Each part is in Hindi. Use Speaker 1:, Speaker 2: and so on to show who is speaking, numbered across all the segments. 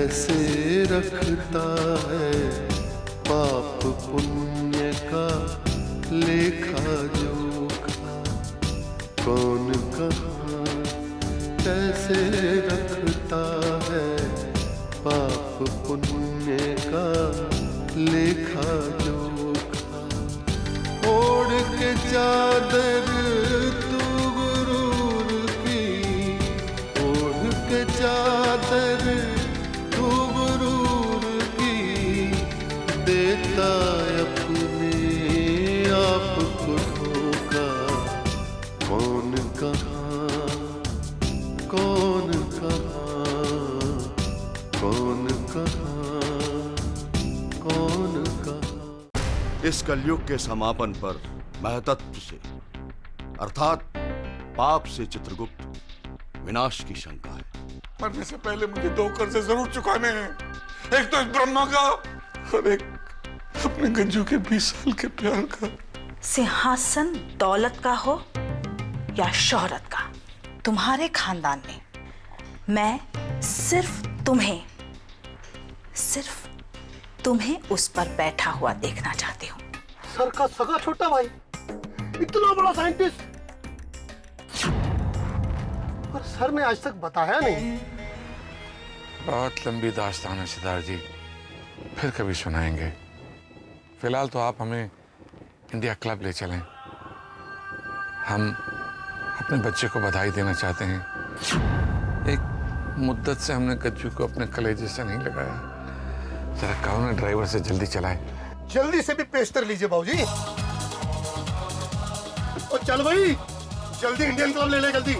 Speaker 1: कैसे रखता है पाप पुण्य का लेखा जोखा। कौन कहाँ कैसे रखता है पाप पुण्य का लेखा जोखा। ओढ़ के चादर तू गुरूर की, ओढ़ के चादर तू गुरूर की, देता अपने आप को धोखा। कौन कहाँ कौन कहाँ कौन कहाँ कौन कहाँ।
Speaker 2: इस कलयुग के समापन पर महतत्व से अर्थात पाप से चित्रगुप्त विनाश की शंका है।
Speaker 3: मरने से पहले मुझे 2 कर्जे जरूर चुकाने हैं। एक तो इस ब्रह्मा का और एक अपने गंजू के 20 साल के प्यार का।
Speaker 4: सिंहासन दौलत का हो या शोहरत का, तुम्हारे खानदान में मैं सिर्फ तुम्हें उस पर बैठा हुआ देखना चाहती हूँ।
Speaker 5: सर का सगा छोटा भाई, इतना बड़ा साइंटिस्ट, पर सर ने आज तक बताया नहीं।
Speaker 3: बहुत लंबी दास्तान है सिद्धार्थ जी, फिर कभी सुनाएंगे। फिलहाल तो आप हमें इंडिया क्लब ले चलें। हम अपने बच्चे को बधाई देना चाहते हैं। एक मुद्दत से हमने गज्जू को अपने कलेजे से नहीं लगाया। जरा कहो ना ड्राइवर से जल्दी चलाए।
Speaker 5: जल्दी से भी पेस्टर लीजिए बाबूजी। और चल भाई, जल्दी इंडियन क्लब ले ले जल्दी।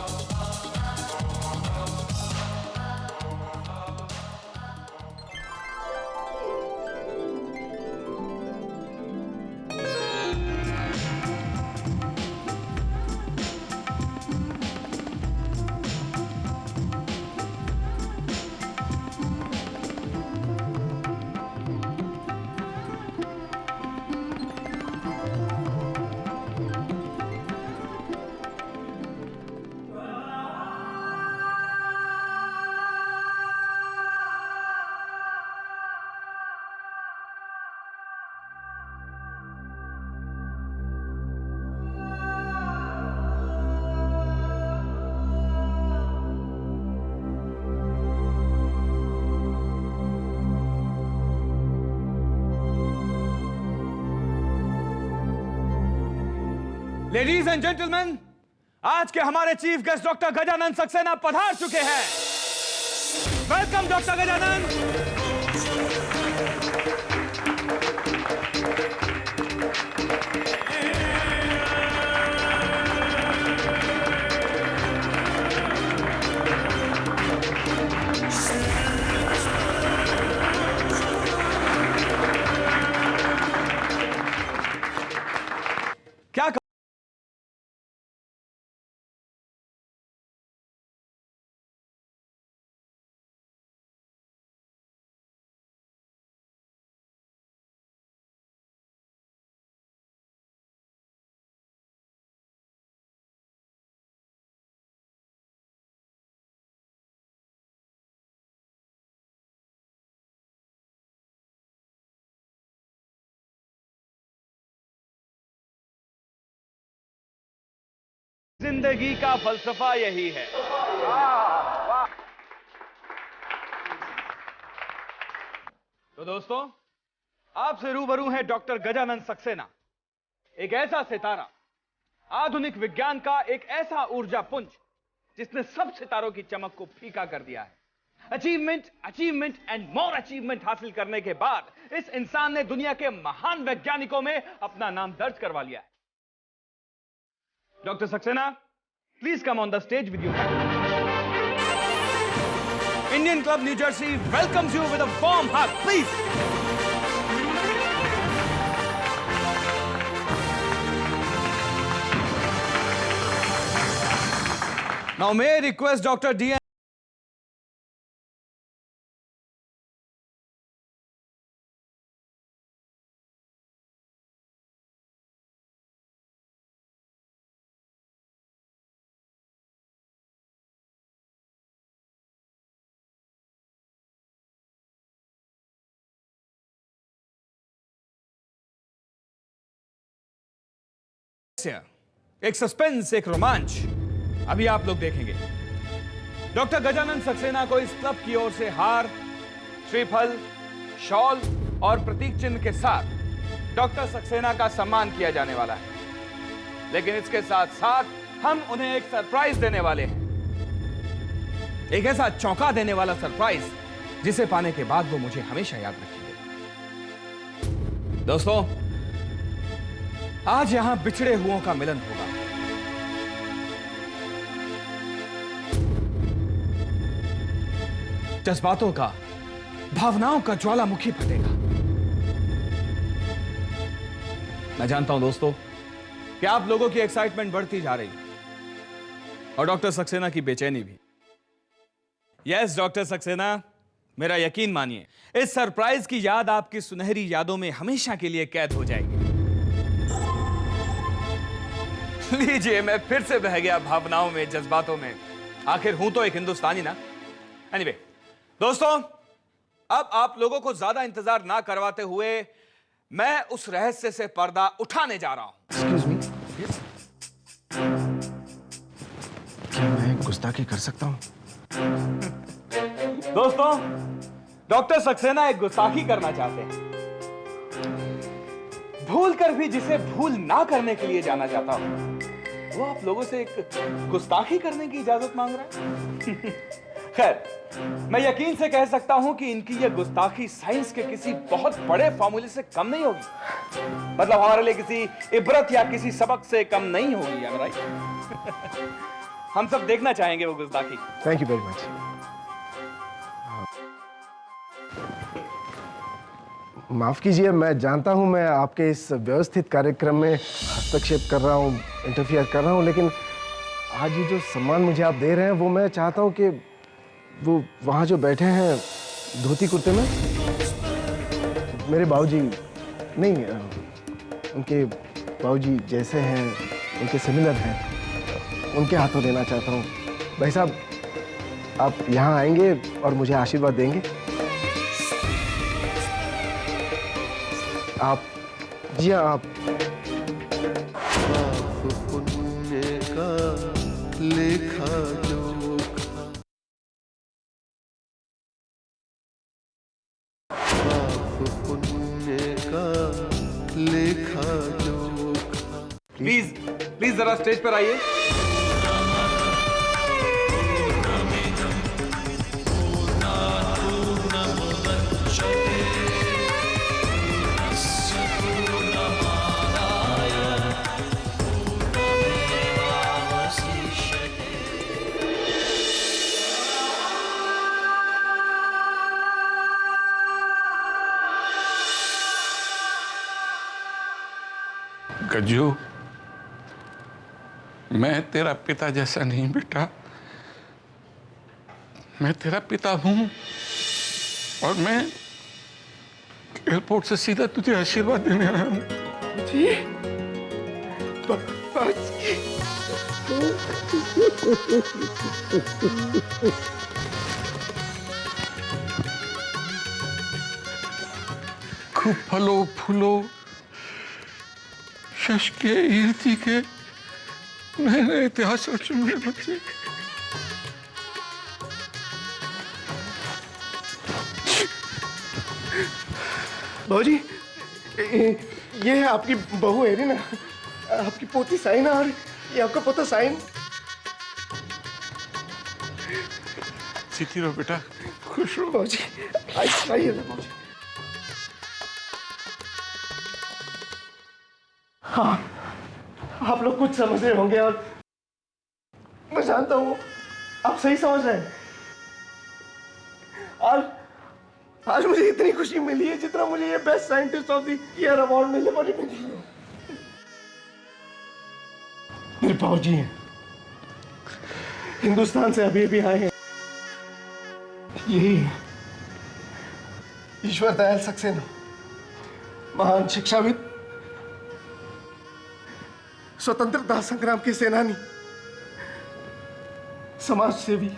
Speaker 6: लेडीज एंड जेंटलमैन, आज के हमारे chief guest doctor Gajanan Saxena पधार चुके हैं। Welcome doctor Gajanan. क्या जिंदगी का फलसफा यही है। तो दोस्तों, आपसे रूबरू है डॉक्टर गजानन सक्सेना, एक ऐसा सितारा, आधुनिक विज्ञान का एक ऐसा ऊर्जा पुंज जिसने सब सितारों की चमक को फीका कर दिया है। अचीवमेंट एंड मोर अचीवमेंट हासिल करने के बाद इस इंसान ने दुनिया के महान वैज्ञानिकों में अपना नाम दर्ज करवा लिया है। Dr. Saxena, please come on the stage with your family. Indian Club New Jersey welcomes you with a warm hug, please. Now may I request Dr. D. एक सस्पेंस, एक रोमांच अभी आप लोग देखेंगे। डॉक्टर गजानन सक्सेना को इस क्लब की ओर से हार, श्रीफल, शॉल और प्रतीक चिन्ह के साथ डॉक्टर सक्सेना का सम्मान किया जाने वाला है। लेकिन इसके साथ साथ हम उन्हें एक सरप्राइज देने वाले हैं, एक ऐसा चौंका देने वाला सरप्राइज जिसे पाने के बाद वो मुझे हमेशा याद रखेंगे। दोस्तों, आज यहां बिछड़े हुओं का मिलन होगा। जज्बातों का, भावनाओं का ज्वालामुखी फटेगा। मैं जानता हूं दोस्तों कि आप लोगों की एक्साइटमेंट बढ़ती जा रही है और डॉक्टर सक्सेना की बेचैनी भी। यस डॉक्टर सक्सेना, मेरा यकीन मानिए, इस सरप्राइज की याद आपकी सुनहरी यादों में हमेशा के लिए कैद हो जाएगी। लीजिए, मैं फिर से बह गया भावनाओं में, जज्बातों में। आखिर हूं तो एक हिंदुस्तानी ना। एनीवे, दोस्तों, अब आप लोगों को ज्यादा इंतजार ना करवाते हुए मैं उस रहस्य से पर्दा उठाने जा रहा हूं।
Speaker 5: एक्सक्यूज मी, क्या मैं गुस्ताखी कर सकता हूं?
Speaker 6: दोस्तों, डॉक्टर सक्सेना एक गुस्ताखी करना चाहते हैं। भूल कर भी जिसे भूल ना करने के लिए जाना जाता हूं, वो आप लोगों से एक गुस्ताखी करने की इजाजत मांग रहा है। खैर, मैं यकीन से कह सकता हूं कि इनकी यह गुस्ताखी साइंस के किसी बहुत बड़े फॉर्मूले से कम नहीं होगी। मतलब हमारे लिए किसी इबरत या किसी सबक से कम नहीं होगी। am I right? हम सब देखना चाहेंगे वो गुस्ताखी।
Speaker 5: Thank you very much. माफ कीजिए, मैं जानता हूं मैं आपके इस व्यवस्थित कार्यक्रम में हस्तक्षेप कर रहा हूं, इंटरफियर कर रहा हूं, लेकिन आज ये जो सम्मान मुझे आप दे रहे हैं वो मैं चाहता हूं कि वो वहाँ जो बैठे हैं धोती कुर्ते में, मेरे बाबूजी नहीं, उनके बाबूजी जैसे हैं, उनके सिमिलर हैं, उनके हाथों देना चाहता हूँ। भाई साहब, आप यहाँ आएंगे और मुझे आशीर्वाद देंगे? आप, जी हाँ, आप।
Speaker 1: पाप पुण्य का लेखा जोखा, पाप पुण्य का लेखा जोखा।
Speaker 6: प्लीज प्लीज जरा स्टेज पर आइए।
Speaker 3: गज्जू, मैं तेरा पिता जैसा नहीं बेटा, मैं तेरा पिता हूं और मैं एयरपोर्ट से सीधा तुझे आशीर्वाद देने आया हूं।
Speaker 5: जी,
Speaker 3: खूब फलो फूलो, शश के ईर्ति के नए नए इतिहास रचो मेरे बच्चे।
Speaker 5: बाबूजी, ये है आपकी बहू एरिना, आपकी पोती साइना और ये आपका पोता साइन।
Speaker 3: जीती रहो बेटा, खुश रहो।
Speaker 5: बाबूजी, आइए बाबूजी। हाँ, आप लोग कुछ समझ रहे होंगे और मैं जानता हूँ आप सही समझ रहे हैं। आज मुझे इतनी खुशी मिली है जितना मुझे ये best scientist of the year award मिलने वाली मिली है। मेरे बाबूजी हैं, हिंदुस्तान से अभी अभी आए हैं। यही है ईश्वर दयाल सक्सेना, महान शिक्षाविद, स्वतंत्रता संग्राम के सेनानी, समाज सेवी,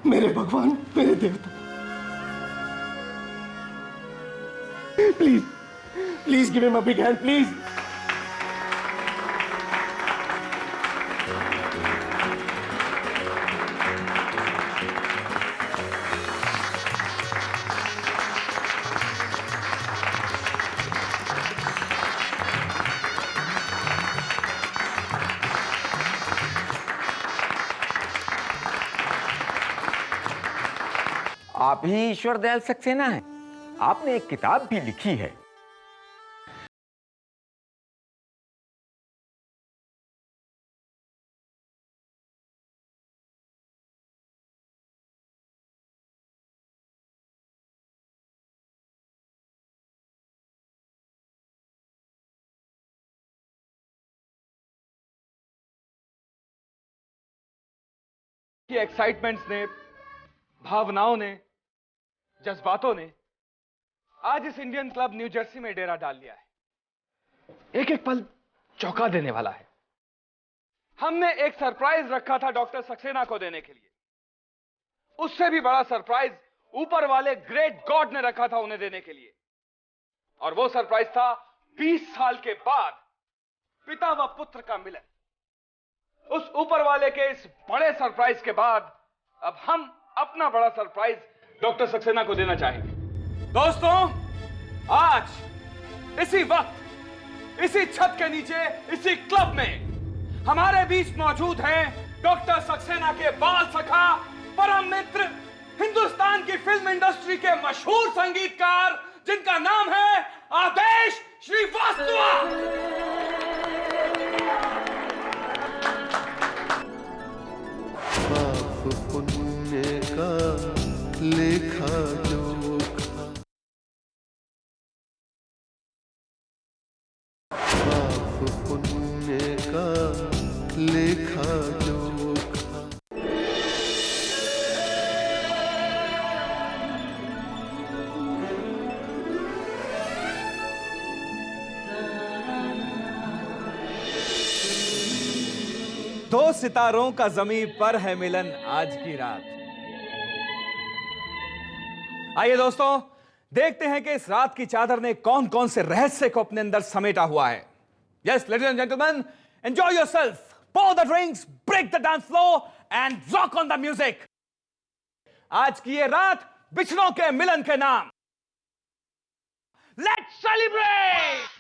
Speaker 5: मेरे भगवान, मेरे देवता। Please Please give him a big hand, please.
Speaker 7: आप ही ईश्वर दयाल सक्सेना हैं। आपने एक किताब भी लिखी है।
Speaker 6: कि एक्साइटमेंट्स ने, भावनाओं ने, जज्बातों ने आज इस इंडियन क्लब न्यू जर्सी में डेरा डाल लिया है। एक एक पल चौंका देने वाला है। हमने एक सरप्राइज रखा था डॉक्टर सक्सेना को देने के लिए। उससे भी बड़ा सरप्राइज ऊपर वाले ग्रेट गॉड ने रखा था उन्हें देने के लिए। और वो सरप्राइज था 20 साल के बाद पिता व पुत्र का मिलन। उस ऊपर वाले के इस बड़े सरप्राइज के बाद अब हम अपना बड़ा सरप्राइज डॉक्टर सक्सेना को देना चाहेंगे। दोस्तों, आज इसी वक्त इसी छत के नीचे इसी क्लब में हमारे बीच मौजूद हैं डॉक्टर सक्सेना के बाल सखा, परम मित्र, हिंदुस्तान की फिल्म इंडस्ट्री के मशहूर संगीतकार जिनका नाम है आदेश श्रीवास्तव।
Speaker 1: पाप पुण्य का लेखा जोखा, पाप पुण्य का लेखा जोखा।
Speaker 6: दो सितारों का ज़मीं पर है मिलन आज की रात। आइए दोस्तों, देखते हैं कि इस रात की चादर ने कौन कौन से रहस्य को अपने अंदर समेटा हुआ है। Yes ladies and gentleman, enjoy yourself, pour the drinks, break the dance floor and rock on the music। आज की ये रात बिछड़ों के मिलन के नाम। Let's celebrate!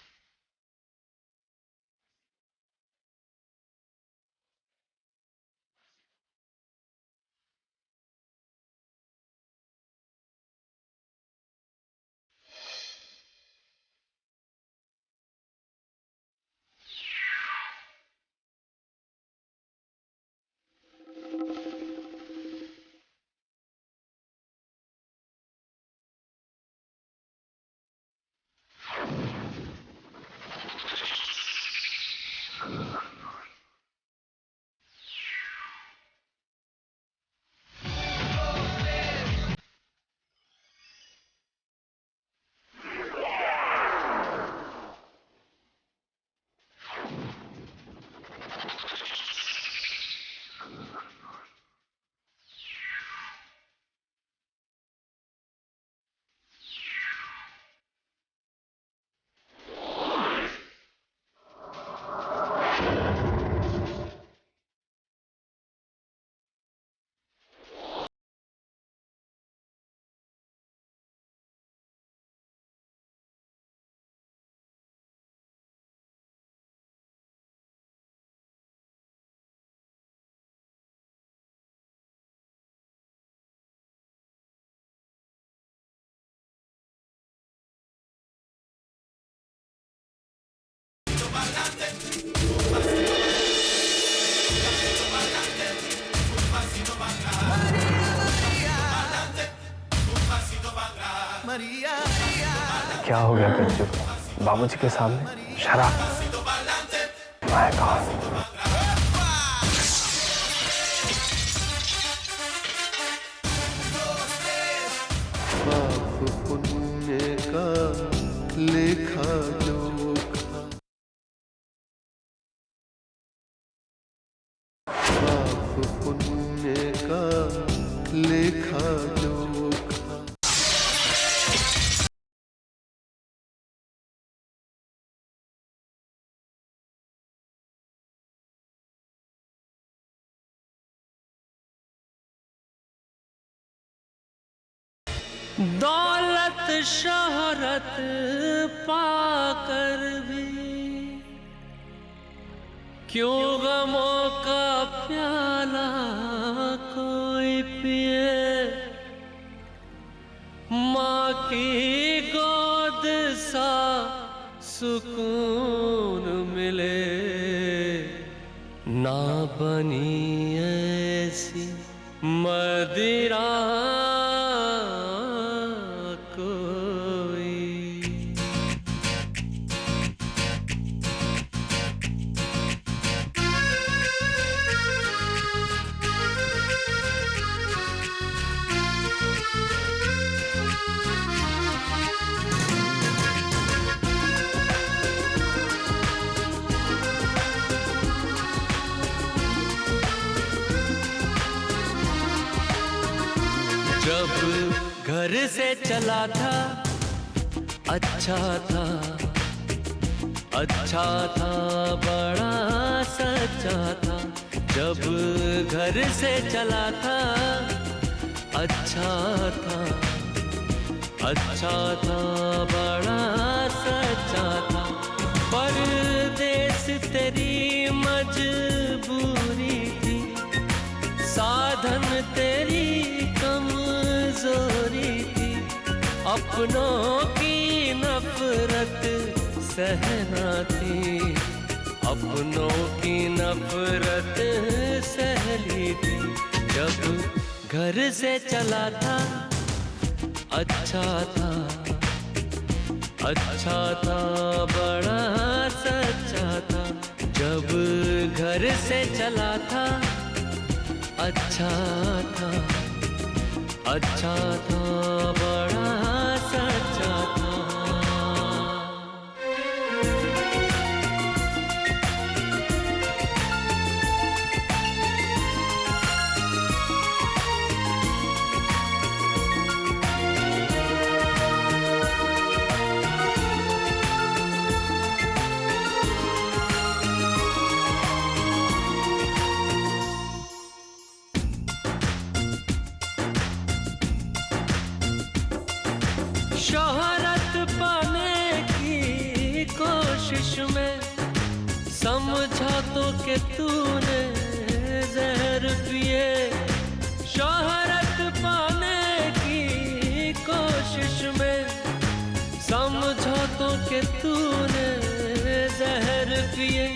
Speaker 5: क्या हो गया बच्चों को? बाबूजी के सामने शराब। My God।
Speaker 1: पाप पुण्य का लेखा जोखा, पाप पुण्य का लेखा जोखा।
Speaker 8: दौलत शोहरत पाकर भी क्यों गमों का प्याला कोई पिए, माँ की गोद सा सुकून मिले, ना बनी ऐसी मदिरा कोई। जब घर से चला था अच्छा था, अच्छा था बड़ा सच्चा था। जब घर से चला था अच्छा था, अच्छा था बड़ा सच्चा था। परदेस तेरी मजबूरी थी, साधन तेरी कमजोरी थी। अपनों की नफरत सहना थी, अपनों की नफरत सहली थी। जब घर से चला था अच्छा था, अच्छा था बड़ा सच्चा था। जब घर से चला था अच्छा था, अच्छा था बड़ा सच्चा था। शोहरत पाने की कोशिश में समझा तो कि तूने जहर पिए। शोहरत पाने की कोशिश में समझा तो कि तूने जहर पिए।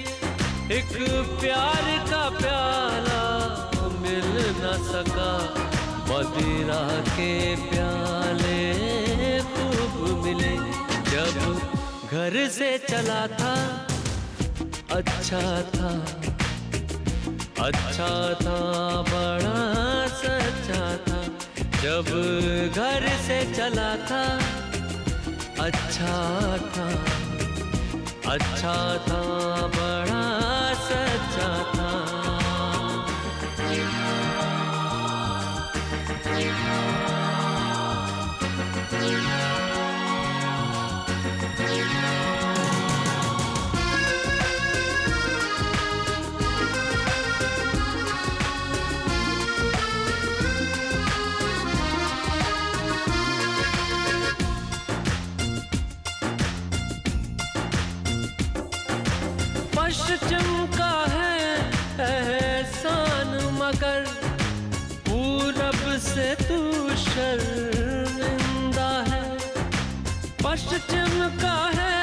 Speaker 8: एक प्यार का प्याला मिल न सका, मदिरा के प्याले खूब मिले। जब घर से चला था अच्छा था, अच्छा था बड़ा सच्चा था। जब घर से चला था अच्छा था, अच्छा था बड़ा सच्चा था। चमका है एहसान मगर पूरब से तू शर्मिंदा है। पश्चिम का है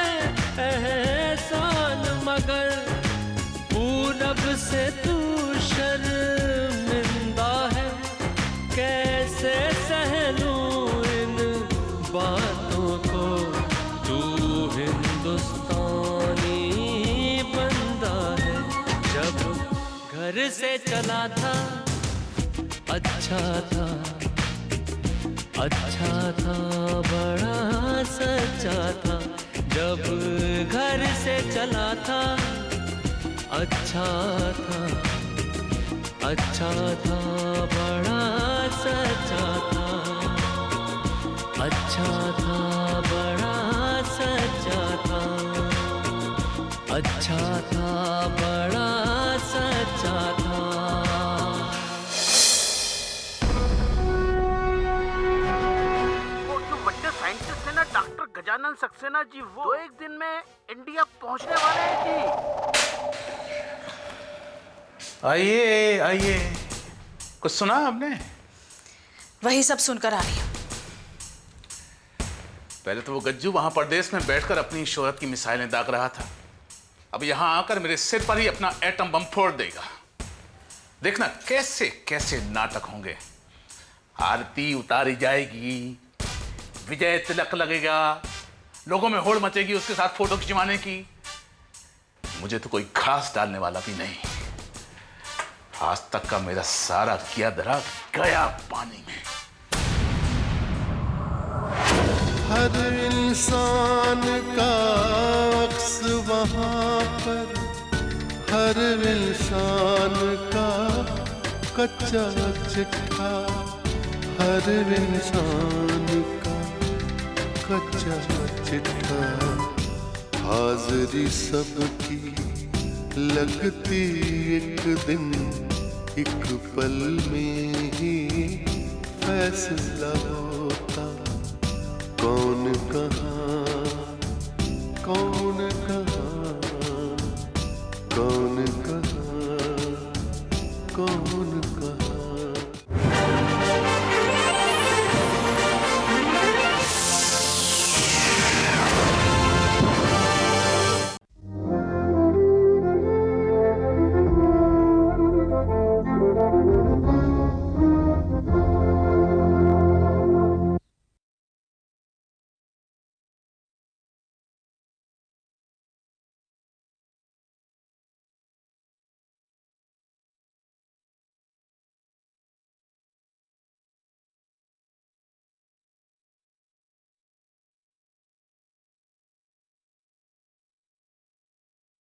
Speaker 8: एहसान मगर पूरब से तू शर्मिंदा है। कैसे सहलूं इन बातों को, तू हिंदुस्तानी घर से चला था अच्छा था, अच्छा था बड़ा सच्चा था। जब घर से चला था अच्छा था, अच्छा था बड़ा सच्चा था। अच्छा था बड़ा सच्चा था, अच्छा था बड़ा सच्चा था।
Speaker 9: गजानन सक्सेना जी वो 2-1 दिन में इंडिया पहुंचने वाले हैं जी।
Speaker 10: आइए आइए, कुछ सुना आपने?
Speaker 4: वही सब सुनकर आ रही हूँ।
Speaker 10: पहले तो वो गज्जू वहां परदेश में बैठकर अपनी शोहरत की मिसाइलें दाग रहा था, अब यहां आकर मेरे सिर पर ही अपना एटम बम फोड़ देगा। देखना कैसे कैसे नाटक होंगे। आरती उतारी जाएगी, विजय तिलक लगेगा, लोगों में होड़ मचेगी उसके साथ फोटो खिंचवाने की। मुझे तो कोई घास डालने वाला भी नहीं। आज तक का मेरा सारा किया धरा गया पानी में।
Speaker 1: हर इंसान का अक्स वहाँ पर, हर इंसान का कच्चा चिट्ठा, हर इंसान का कच्चा चिट्ठा। हाजिरी सबकी लगती एक दिन, एक पल में ही फैसला होता। कौन कहाँ, कौन